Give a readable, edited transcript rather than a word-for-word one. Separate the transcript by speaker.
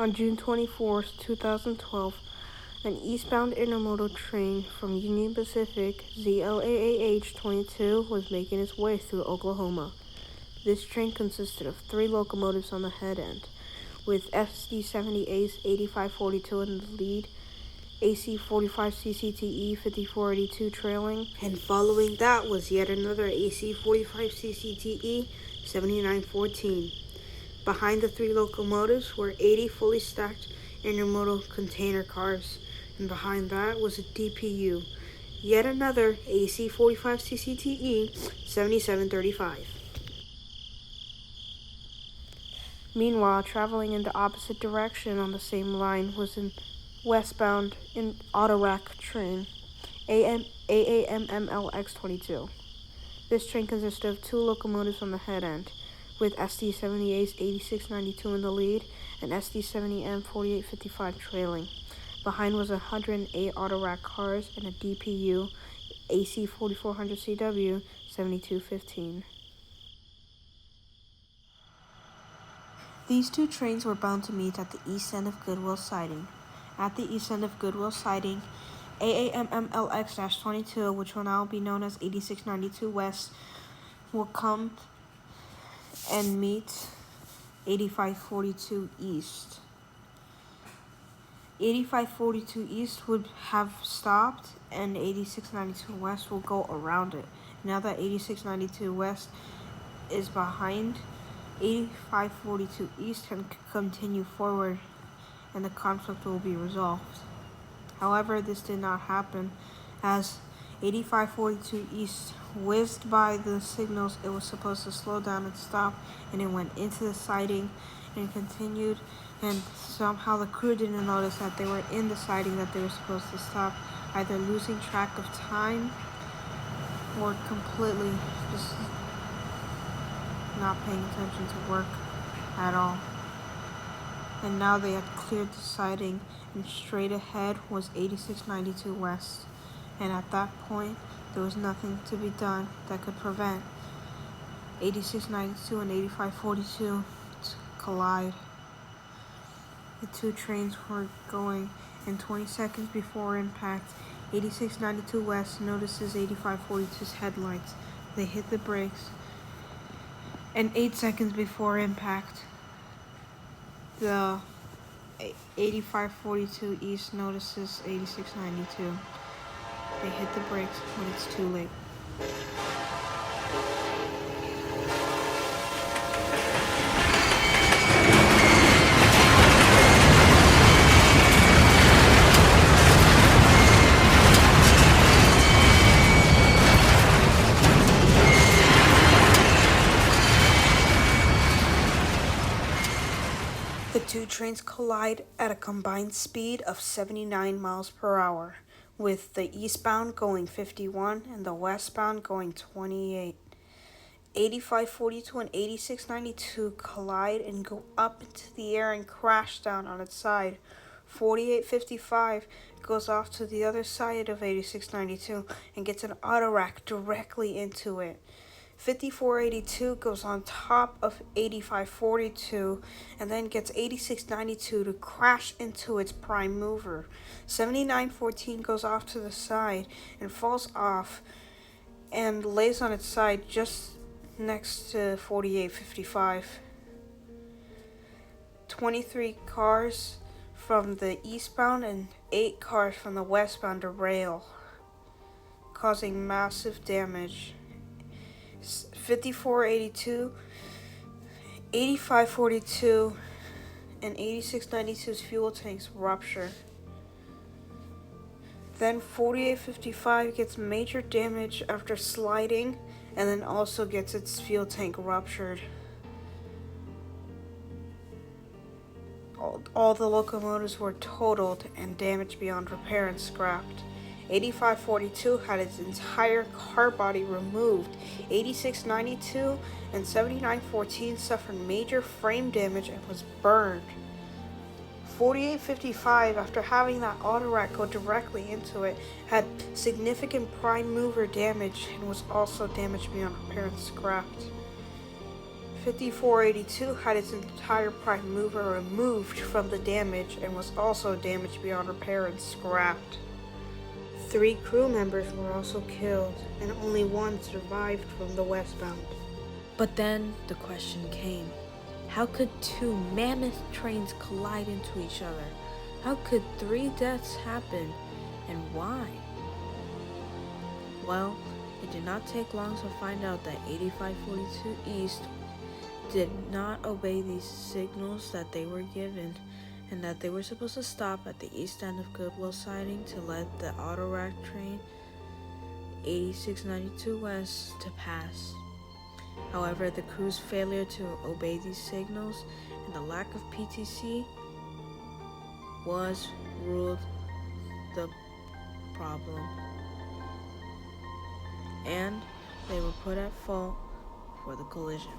Speaker 1: On June 24, 2012, an eastbound intermodal train from Union Pacific ZLAAH 22 was making its way through Oklahoma. This train consisted of 3 locomotives on the head end, with SD-70A's 8542 in the lead, AC-45 CCTE 5482 trailing, and following that was yet another AC-45 CCTE 7914. Behind the 3 locomotives were 80 fully stacked intermodal container cars, and behind that was a DPU, yet another AC-45 CCTE 7735. Meanwhile, traveling in the opposite direction on the same line was a westbound in Autorack train, AAMMLX-22. This train consisted of 2 locomotives on the head end, with SD-70A's 8692 in the lead and SD-70M 4855 trailing. Behind was 108 Autorack cars and a DPU AC 4400 CW 7215. These 2 trains were bound to meet at the east end of Goodwell siding. At the east end of Goodwell siding, AAMMLX-22, which will now be known as 8692 West, will come and meet 8542 East. 8542 East would have stopped and 8692 West will go around it. Now that 8692 West is behind, 8542 East can continue forward and the conflict will be resolved. However, this did not happen as 8542 East whizzed by the signals it was supposed to slow down and stop, and it went into the siding and continued, and somehow the crew didn't notice that they were in the siding that they were supposed to stop, either losing track of time or completely just not paying attention to work at all. And now they had cleared the siding, and straight ahead was 8692 West. And at that point, there was nothing to be done that could prevent 8692 and 8542 to collide. The 2 trains were going, and 20 seconds before impact, 8692 West notices 8542's headlights. They hit the brakes, and 8 seconds before impact, the 8542 East notices 8692. They hit the brakes when it's too late. The 2 trains collide at a combined speed of 79 miles per hour, with the eastbound going 51 and the westbound going 28. 8542 and 8692 collide and go up into the air and crash down on its side. 4855 goes off to the other side of 8692 and gets an autorack directly into it. 5482 goes on top of 8542 and then gets 8692 to crash into its prime mover. 7914 goes off to the side and falls off and lays on its side just next to 4855. 23 cars from the eastbound and 8 cars from the westbound derail, causing massive damage. 5482, 8542, and 8692's fuel tanks rupture. Then 4855 gets major damage after sliding and then also gets its fuel tank ruptured. All the locomotives were totaled and damaged beyond repair and scrapped. 8542 had its entire car body removed. 8692 and 7914 suffered major frame damage and was burned. 4855, after having that autorack go directly into it, had significant prime mover damage and was also damaged beyond repair and scrapped. 5482 had its entire prime mover removed from the damage and was also damaged beyond repair and scrapped. 3 crew members were also killed, and only 1 survived from the westbound.
Speaker 2: But then the question came. How could 2 mammoth trains collide into each other? How could 3 deaths happen, and why? Well, it did not take long to find out that 8542 East did not obey these signals that they were given, and that they were supposed to stop at the east end of Goodwell siding to let the auto-rack train 8692 West to pass. However, the crew's failure to obey these signals and the lack of PTC was ruled the problem, and they were put at fault for the collision.